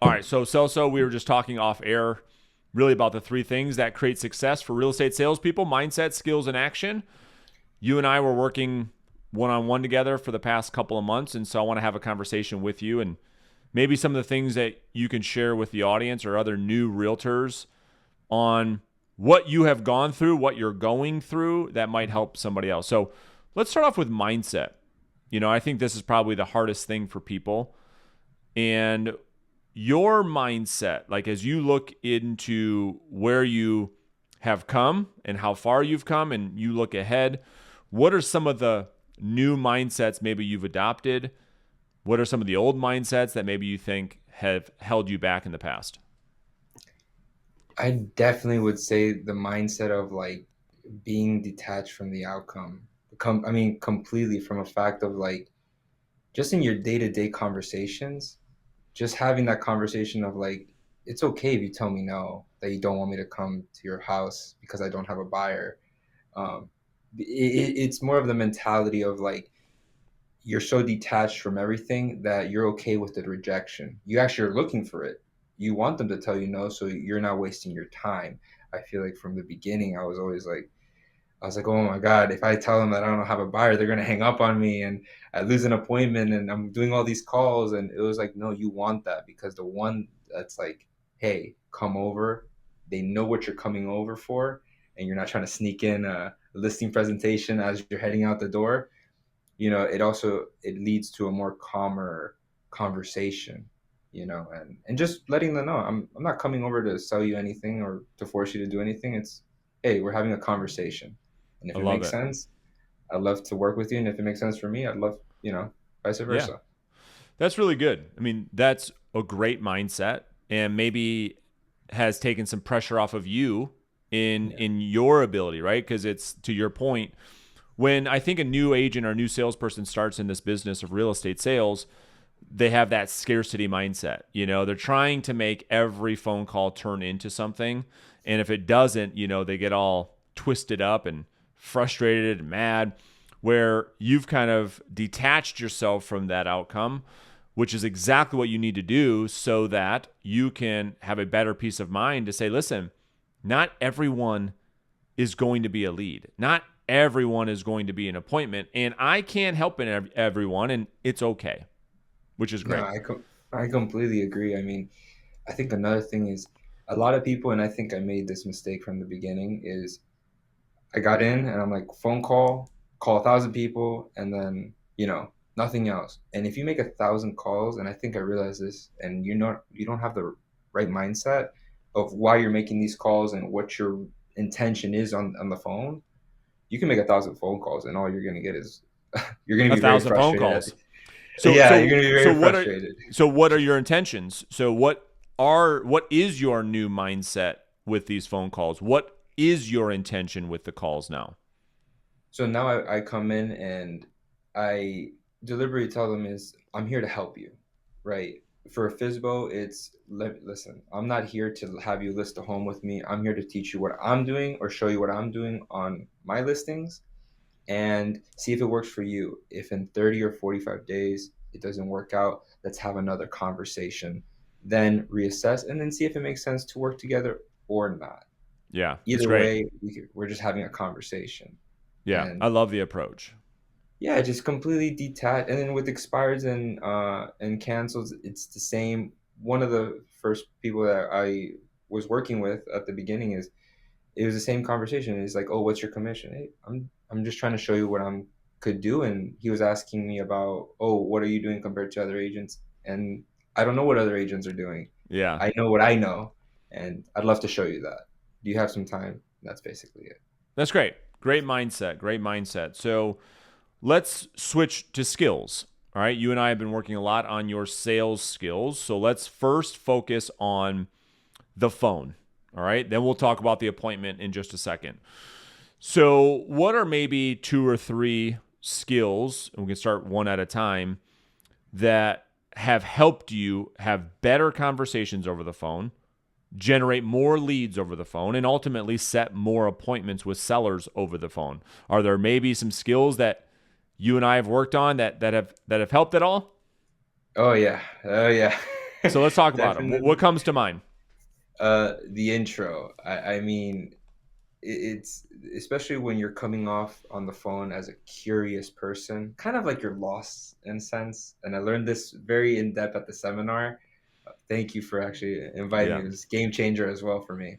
All right. So, Celso, we were just talking off air really about the three things that create success for real estate salespeople: mindset, skills, and action. You and I were working one on one together for the past couple of months. And so I want to have a conversation with you and maybe some of the things that you can share with the audience or other new realtors on what you have gone through, what you're going through that might help somebody else. So let's start off with mindset. I think this is probably the hardest thing for people. And your mindset, like as you look into where you have come and how far you've come and you look ahead, what are some of the new mindsets maybe you've adopted? What are some of the old mindsets that maybe you think have held you back in the past? I definitely would say the mindset of like being detached from the outcome. Completely from a fact of like just in your day-to-day conversations, just having that conversation of like, it's okay if you tell me no, that you don't want me to come to your house because I don't have a buyer. Um, it's more of the mentality of like, you're so detached from everything that you're okay with the rejection. You actually are looking for it. You want them to tell you no, so you're not wasting your time. I feel like from the beginning, I was like, oh my God, if I tell them that I don't have a buyer, they're gonna hang up on me and I lose an appointment and I'm doing all these calls. And it was like, no, you want that because the one that's like, hey, come over, they know what you're coming over for, and you're not trying to sneak in a listing presentation as you're heading out the door. It leads to a more calmer conversation, and just letting them know I'm not coming over to sell you anything or to force you to do anything. It's, hey, we're having a conversation, and I if it love makes it. sense, I'd love to work with you, and if it makes sense for me, I'd love, vice Yeah, versa. that's really good. I mean, that's a great mindset and maybe has taken some pressure off of you in Yeah. in your ability, right? Because it's to your point, when I think a new agent or a new salesperson starts in this business of real estate sales, they have that scarcity mindset. They're trying to make every phone call turn into something. And if it doesn't, they get all twisted up and frustrated and mad, where you've kind of detached yourself from that outcome, which is exactly what you need to do so that you can have a better peace of mind to say, listen, not everyone is going to be a lead. Not everyone is going to be an appointment. And I can't help everyone, and it's okay, which is No, great. I completely agree. I mean, I think another thing is a lot of people, and I think I made this mistake from the beginning, is I got in and I'm like, phone call 1,000 people, and then, nothing else. And if you make 1,000 calls, and I think I realized this, and you don't have the right mindset of why you're making these calls and what your intention is on the phone, you can make 1,000 phone calls and all you're gonna get is you're gonna A be very thousand phone frustrated at calls. So yeah, you're so gonna be so very what are frustrated. what are your intentions? So what is your new mindset with these phone calls? What is your intention with the calls now? So now I come in and I deliberately tell them is I'm here to help you, right? For a FISBO, it's listen, I'm not here to have you list a home with me. I'm here to teach you what I'm doing or show you what I'm doing on my listings and see if it works for you. If in 30 or 45 days it doesn't work out, let's have another conversation. Then reassess and then see if it makes sense to work together or not. Yeah, that's Either great. way, we're just having a conversation. Yeah, And I love the approach. yeah, just completely detached. And then with expires and cancels, it's the same. One of the first people that I was working with at the beginning is it was the same conversation. It's like, oh, what's your commission? Hey, I'm just trying to show you what I'm could do. And he was asking me about, oh, what are you doing compared to other agents? And I don't know what other agents are doing. Yeah, I know what I know, and I'd love to show you that. Do you have some time? That's basically it. that's great. Great mindset. Great mindset. So let's switch to skills. All right. You and I have been working a lot on your sales skills. So let's first focus on the phone. All right. Then we'll talk about the appointment in just a second. So, what are maybe two or three skills, and we can start one at a time, that have helped you have better conversations over the phone, generate more leads over the phone, and ultimately set more appointments with sellers over the phone? Are there maybe some skills that you and I have worked on that have helped at all? Oh yeah, oh yeah. So let's talk about them. What Definitely. comes to mind? The intro. I mean, it's especially when you're coming off on the phone as a curious person, kind of like you're lost in a sense. And I learned this very in depth at the seminar. Thank you for actually inviting me. Yeah. It was a game changer as well for me.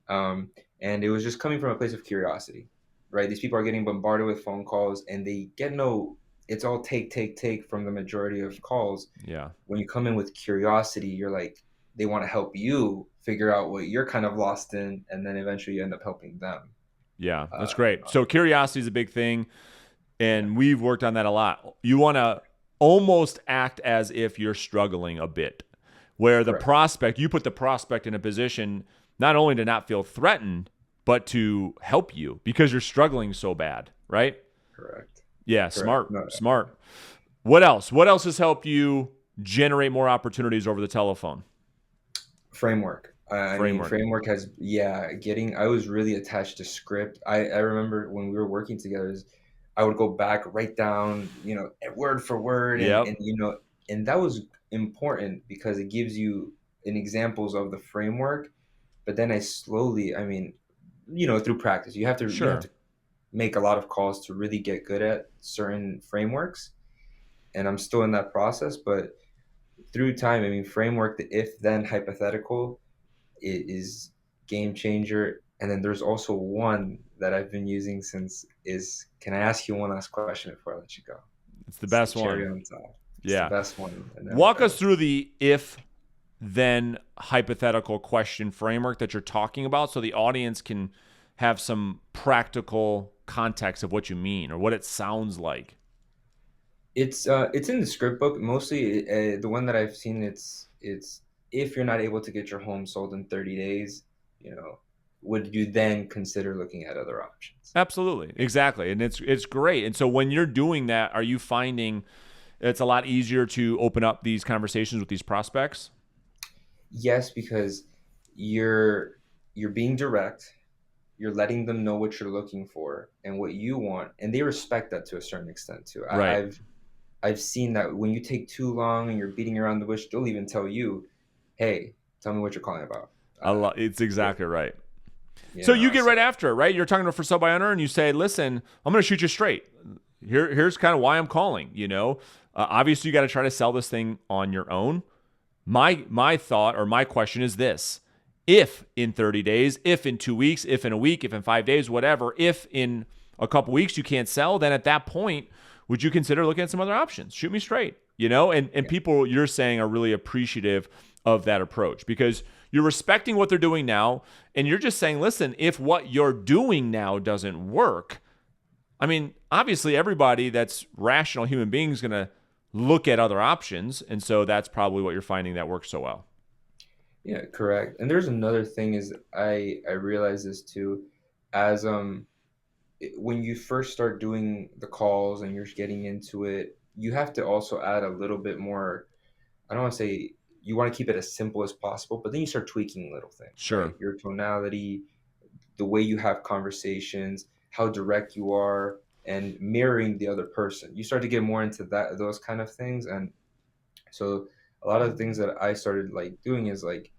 Um, and it was just coming from a place of curiosity, right? These people are getting bombarded with phone calls, and they get no. It's all take, take, take from the majority of calls. Yeah. When you come in with curiosity, you're like, they want to help you figure out what you're kind of lost in, and then eventually you end up helping them. Yeah. That's Uh, great. So curiosity is a big thing. yeah, And we've worked on that a lot. You want to almost act as if you're struggling a bit, where the correct, prospect, you put the prospect in a position not only to not feel threatened, but to help you because you're struggling so bad, right? correct, Yeah, correct. smart, No, smart. What else? What else has helped you generate more opportunities over the telephone? framework. I mean, Framework. framework has, yeah, getting, I was really attached to script. I remember when we were working together, I would go back, write down, word for word, Yep. and that was important because it gives you an examples of the framework. But then I mean, through practice, you have to Sure. make a lot of calls to really get good at certain frameworks. And I'm still in that process, but through time, I mean, framework, the if then hypothetical is game changer. And then there's also one that I've been using since is, can I ask you one last question before I let you go? It's the It's the best cherry one. on top. It's the Yeah. best one. And then Walk us fails. through the if then hypothetical question framework that you're talking about so the audience can have some practical context of what you mean or what it sounds like. It's in the script book mostly. The one that I've seen, it's if you're not able to get your home sold in 30 days, would you then consider looking at other options? Absolutely. Exactly. And it's great. And so when you're doing that, are you finding it's a lot easier to open up these conversations with these prospects? Yes, because you're being direct. You're letting them know what you're looking for and what you want, and they respect that to a certain extent too. Right. I've seen that when you take too long and you're beating around the bush, they'll even tell you, "Hey, tell me what you're calling about." It's Yeah, exactly right. So you get so right after it, right? You're talking to for sub by owner and you say, listen, I'm going to shoot you straight. Here's kind of why I'm calling, obviously you got to try to sell this thing on your own. My thought or my question is this: if in 30 days, if in 2 weeks, if in a week, if in 5 days, whatever, if in a couple weeks you can't sell, then at that point, would you consider looking at some other options? Shoot me straight, and yeah, people you're saying are really appreciative of that approach because you're respecting what they're doing now and you're just saying, listen, if what you're doing now doesn't work, I mean, obviously everybody that's rational human being is going to look at other options. And so that's probably what you're finding that works so well. yeah, correct. And there's another thing is I realize this too, as when you first start doing the calls and you're getting into it, you have to also add a little bit more. I don't want to say, you want to keep it as simple as possible, but then you start tweaking little things, right? Sure. Your tonality, the way you have conversations, how direct you are, and mirroring the other person. You start to get more into those kind of things. And so a lot of the things that I started like doing is like,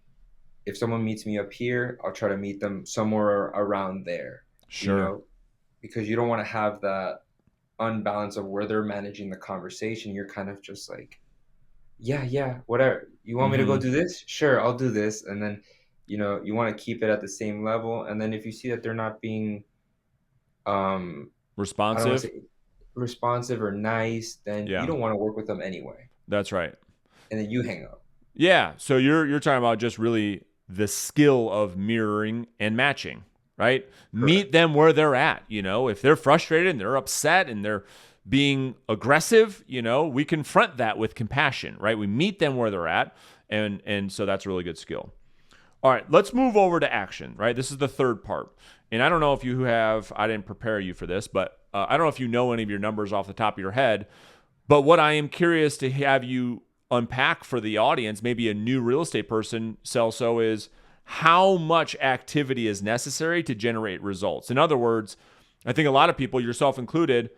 if someone meets me up here, I'll try to meet them somewhere around there, you Sure. know, because you don't want to have that unbalance of where they're managing the conversation. You're kind of just like, yeah, yeah, whatever. You want me to go Mm-hmm. do this? Sure, I'll do this. And then, you want to keep it at the same level. And then if you see that they're not being, um, I don't want to Responsive. say responsive or nice, then you Yeah, don't want to work with them anyway. that's right. And then you hang up. Yeah. So you're talking about just really the skill of mirroring and matching, right? Meet Correct. them where they're at. If they're frustrated and they're upset and they're being aggressive, we confront that with compassion, right? We meet them where they're at, and so that's a really good skill. All right, let's move over to action, right? This is the third part. And I don't know if you have, I didn't prepare you for this, but I don't know if you know any of your numbers off the top of your head. But what I am curious to have you unpack for the audience, maybe a new real estate person, Celso, is how much activity is necessary to generate results. In other words, I think a lot of people, yourself included,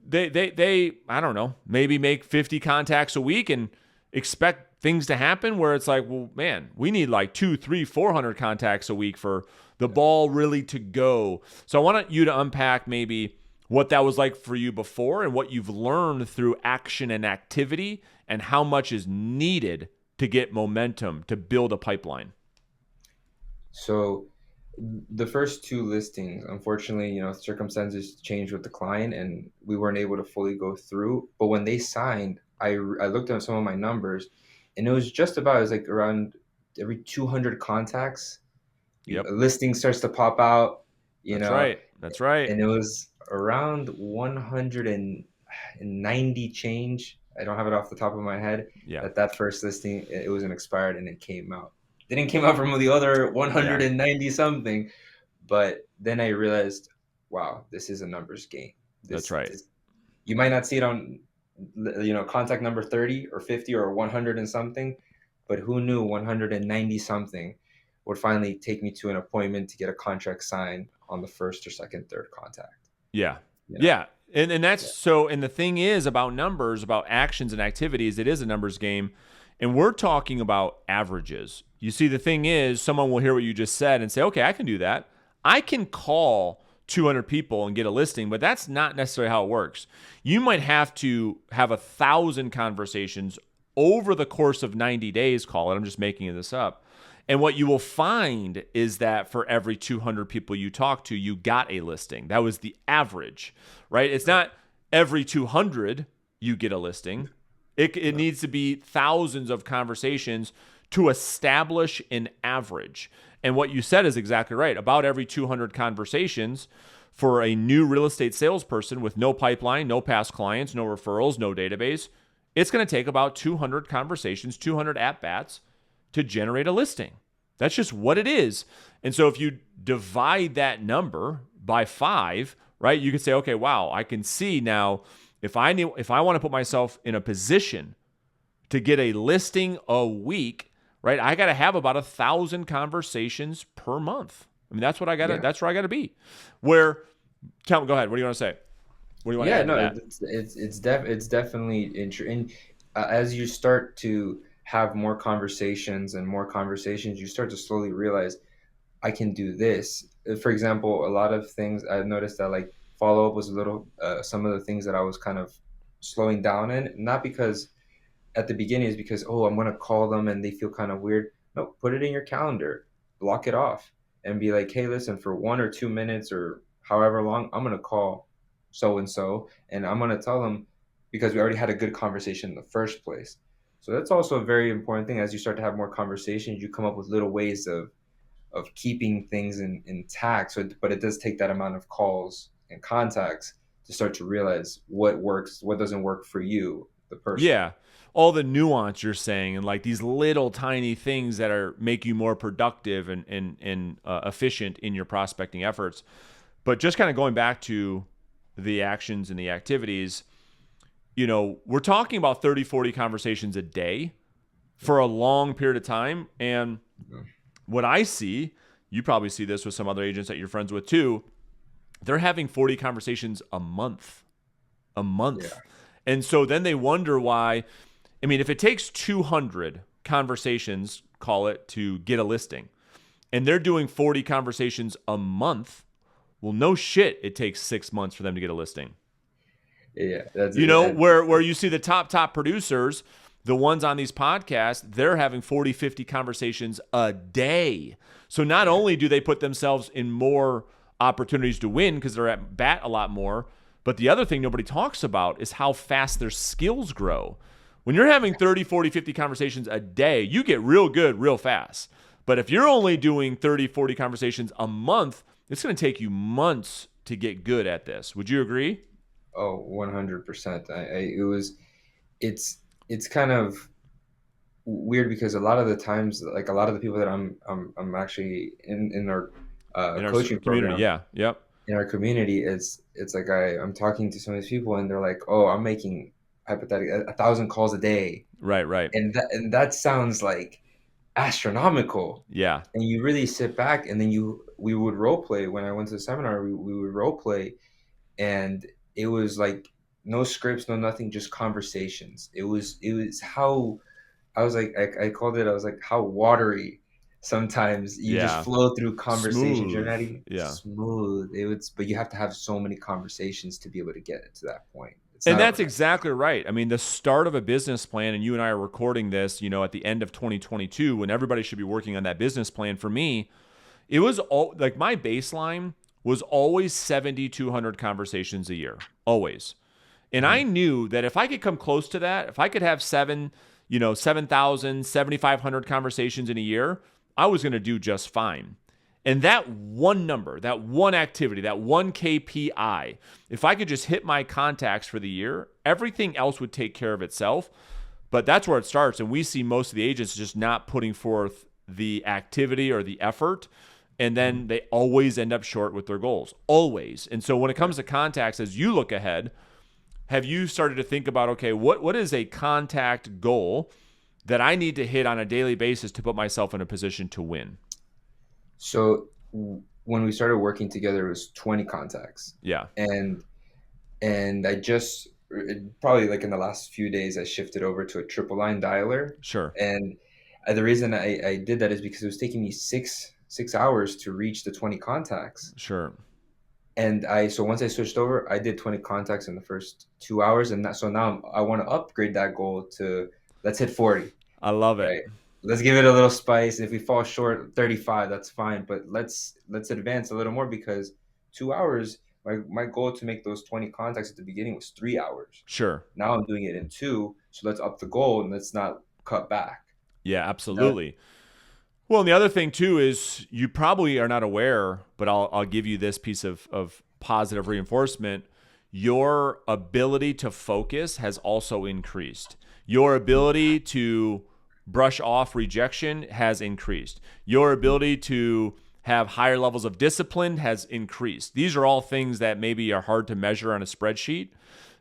they I don't know, maybe make 50 contacts a week and expect things to happen where it's like, well, man, we need like 200, 300, 400 contacts a week for the ball really to go. So I want you to unpack maybe what that was like for you before and what you've learned through action and activity and how much is needed to get momentum to build a pipeline. So the first two listings, unfortunately, circumstances changed with the client and we weren't able to fully go through. But when they signed, I looked at some of my numbers and it was just about, it was like around every 200 contacts, a Yep. listing starts to pop out, you That's know, right. That's right. and it was around 190 change. I don't have it off the top of my head. Yeah. That first listing, it was an expired and it came out. Didn't came out from the other Yeah. 190 something, but then I realized, wow, this is a numbers game. That's This, right. this you might not see it on, contact number 30 or 50 or 100 and something, but who knew 190 something would finally take me to an appointment to get a contract signed on the first or second, third contact. Yeah. You know, Yeah. And that's yeah, so, and the thing is about numbers, about actions and activities, it is a numbers game. And we're talking about averages. You see, the thing is, someone will hear what you just said and say, okay, I can do that. I can call 200 people and get a listing, but that's not necessarily how it works. You might have to have 1,000 conversations over the course of 90 days, call it. I'm just making this up. And what you will find is that for every 200 people you talk to, you got a listing. That was the average, right? It's not every 200 you get a listing. It needs to be thousands of conversations to establish an average. And what you said is exactly right. About every 200 conversations for a new real estate salesperson with no pipeline, no past clients, no referrals, no database, it's going to take about 200 conversations, 200 at bats to generate a listing. That's just what it is. And so if you divide that number by 5, right, you could say, okay, wow, I can see now if I want to put myself in a position to get a listing a week, right, I got to have about 1,000 conversations per month. I mean, that's what I got to, yeah, that's where I got to be. Where, go ahead. What do you want to say? What do you want to yeah. add to No, that? it's definitely interesting. As you start to have more conversations and more conversations, you start to slowly realize I can do this. For example, a lot of things I've noticed that like follow up was a little some of the things that I was kind of slowing down in, not because at the beginning is because, oh, I'm gonna call them and they feel kind of weird. No, put it in your calendar, block it off, and be like, hey, listen, for 1 or 2 minutes or however long, I'm gonna call so and I'm gonna tell them because we already had a good conversation in the first place. So that's also a very important thing. As you start to have more conversations, you come up with little ways of keeping things intact. So, but it does take that amount of calls and contacts to start to realize what works, what doesn't work for you, the person. Yeah. All the nuance you're saying and like these little tiny things that are make you more productive and efficient in your prospecting efforts. But just kind of going back to the actions and the activities, we're talking about 30, 40 conversations a day for a long period of time. And what I see, you probably see this with some other agents that you're friends with too, they're having 40 conversations a month. A Yeah. month. And so then they wonder why. I mean, if it takes 200 conversations, call it, to get a listing, and they're doing 40 conversations a month, well, no shit, it takes 6 months for them to get a listing. Yeah, that's Where you see the top producers, the ones on these podcasts, they're having 40, 50 conversations a day. So not yeah, only do they put themselves in more opportunities to win because they're at bat a lot more, but the other thing nobody talks about is how fast their skills grow. When you're having 30, 40, 50 conversations a day, you get real good real fast. But if you're only doing 30, 40 conversations a month, it's going to take you months to get good at this. Would you agree? oh, 100%. It was, it's kind of weird because a lot of the times, like a lot of the people that I'm actually in our In our coaching community, program yeah. Yep. in our community, it's like I'm talking to some of these people and they're like, oh, I'm making hypothetically 1,000 calls a day, Right, right. and that sounds like astronomical. Yeah. And you really sit back and then we would role play when I went to the seminar. We would role play, and it was like no scripts, no nothing, just conversations. It was how I was like, I called it, I was like, how watery sometimes you just Yeah. flow through conversations. You're Smooth. not even Yeah. smooth. But you have to have so many conversations to be able to get to that point. It's And not that's overnight. exactly right. I mean, the start of a business plan, and you and I are recording this, at the end of 2022, when everybody should be working on that business plan. For me, it was all like my baseline was always 7,200 conversations a year, always. And I Mhm. knew that if I could come close to that, if I could have 7,000, 7,500 conversations in a year, I was going to do just fine. And that one number, that one activity, that one KPI, if I could just hit my contacts for the year, everything else would take care of itself. But that's where it starts. And we see most of the agents just not putting forth the activity or the effort. And then Mhm. they always end up short with their goals, always. And so when it Yeah. comes to contacts, as you look ahead, have you started to think about, okay, what is a contact goal that I need to hit on a daily basis to put myself in a position to win? So when we started working together, it was 20 contacts, Yeah, and I just probably like in the last few days, I shifted over to a triple line dialer, sure, and the reason I did that is because it was taking me six hours to reach the 20 contacts. sure. And so once I switched over, I did 20 contacts in the first 2 hours, and so now I want to upgrade that goal to, let's hit 40, I love it. right? Let's give it a little spice. If we fall short 35, that's fine, but let's advance a little more, because 2 hours, my goal to make those 20 contacts at the beginning was 3 hours. Sure. Now I'm doing it in two, so let's up the goal and let's not cut back. Yeah, That absolutely. Well, and the other thing too is you probably are not aware, but I'll give you this piece of positive reinforcement. Your ability to focus has also increased. Your ability to brush off rejection has increased. Your ability to have higher levels of discipline has increased. These are all things that maybe are hard to measure on a spreadsheet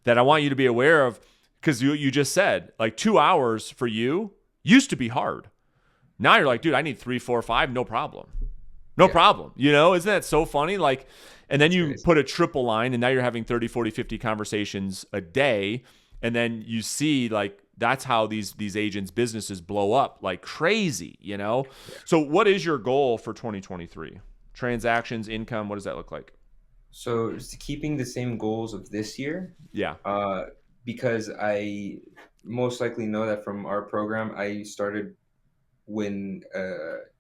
that I want you to be aware of, because you just said like 2 hours for you used to be hard. Now you're like, dude, I need 3, 4, 5, no problem. No yeah, problem. Isn't that so funny? Like, and then that's you crazy. put a triple line and now you're having 30, 40, 50 conversations a day. And then you see like that's how these agents' businesses blow up like crazy. Yeah. So what is your goal for 2023? Transactions, income, what does that look like? So just keeping the same goals of this year, Yeah, uh, because I most likely know that from our program, I started when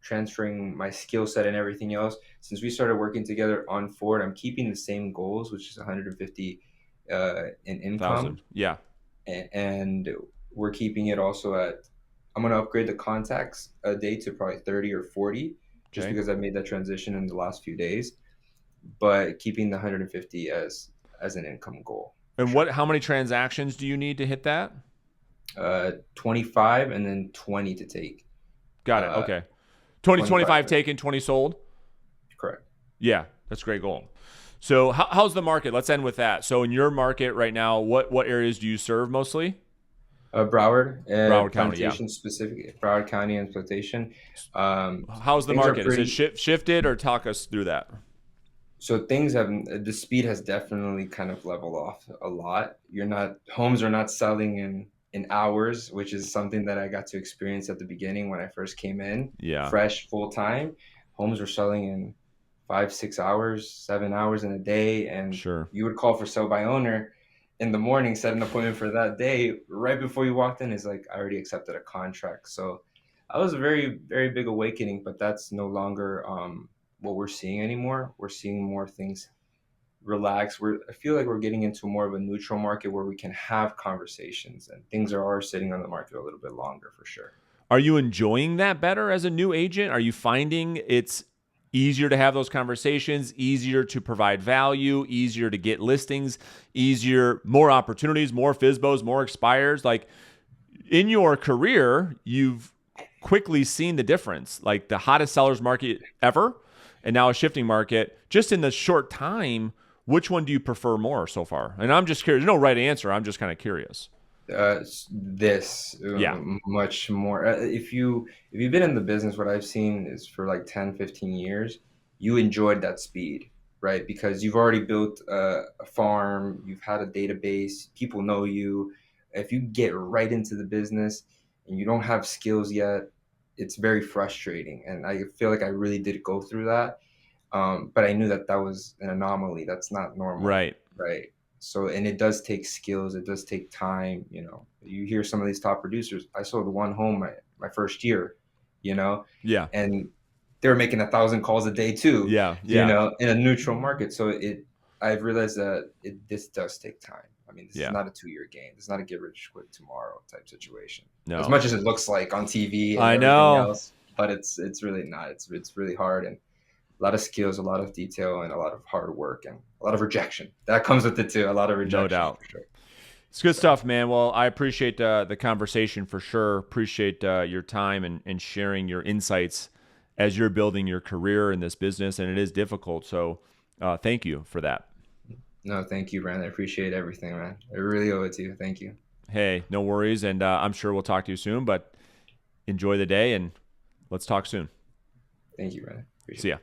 transferring my skill set and everything else. Since we started working together on Ford, I'm keeping the same goals, which is 150 in income, 1,000. Yeah. and we're keeping it also at. I'm gonna upgrade the contacts a day to probably 30 or 40, just Okay. because I've made that transition in the last few days. But keeping the 150 as an income goal for And sure. how many transactions do you need to hit that? 25 and then 20 to take. Got it. Uh, Okay. 20, 25. 25 taken, 20 sold. Correct. Yeah, that's a great goal. So how's the market? Let's end with that. So in your market right now, what areas do you serve mostly? Broward, Broward County, yeah. Plantation specific, Broward County and Plantation. How's the Things are market? Is it pretty. shifted, or talk us through that? So things have the speed has definitely kind of leveled off a lot. Homes are not selling in hours, which is something that I got to experience at the beginning when I first came in, Yeah, fresh full time. Homes were selling in 5, 6 hours, 7 hours in a day, and sure. you would call for sale by owner in the morning, set an appointment for that day. Right before you walked in, is like I already accepted a contract. So that was a very very big awakening, but that's no longer what we're seeing anymore. We're seeing more things relax. I feel like we're getting into more of a neutral market where we can have conversations, and things are sitting on the market a little bit longer for sure. Are you enjoying that better as a new agent? Are you finding it's easier to have those conversations, easier to provide value, easier to get listings, easier, more opportunities, more FISBOs, more expires? Like in your career, you've quickly seen the difference, like the hottest sellers market ever, and now a shifting market. Just in the short time, which one do you prefer more so far? And I'm just curious. There's no right answer. I'm just kind of curious. This Yeah, much more. If you've been in the business, what I've seen is for like 10, 15 years, you enjoyed that speed, right? Because you've already built a farm, you've had a database, people know you. If you get right into the business and you don't have skills yet, it's very frustrating. And I feel like I really did go through that. But I knew that that was an anomaly. That's not normal, Right. right? So, and it does take skills. It does take time. You hear some of these top producers. I sold one home my first year, you know, Yeah. and they were making 1,000 calls a day too, Yeah. Yeah. in a neutral market. So I've realized that this does take time. I mean, this is Yeah. not a 2-year game. It's not a get rich quick tomorrow type situation. As No. much as it looks like on TV and I everything know. else, but it's really not. It's really hard, and a lot of skills, a lot of detail, and a lot of hard work, and a lot of rejection. That comes with it too. A lot of No rejection doubt. for sure. It's good So stuff, man. Well, I appreciate the conversation for sure. Appreciate your time and sharing your insights as you're building your career in this business, and it is difficult. So, thank you for that. no, thank you, Brandon. I appreciate everything, man. I really owe it to you. Thank you. Hey, no worries, and I'm sure we'll talk to you soon. But enjoy the day, and let's talk soon. Thank you, Brandon. See Appreciate ya. it.